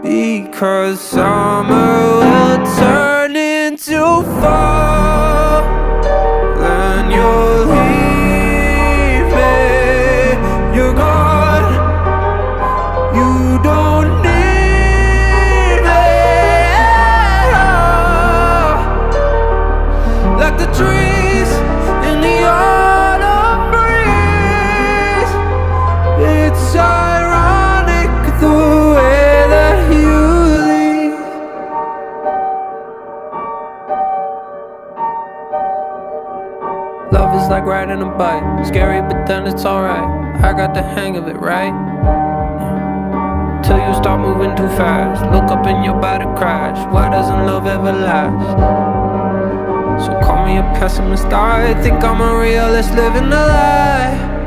Because summer will turn into fall, then you'll leave me. You're gone, you don't need me at all. Like the trees in the autumn breeze, it's ironic the way that you leave. Love is like riding a bike, scary but then it's alright. I got the hang of it, right? Till you start moving too fast, look up and your body crash. Why doesn't love ever last? So call me a pessimist, I think I'm a realist living a lie.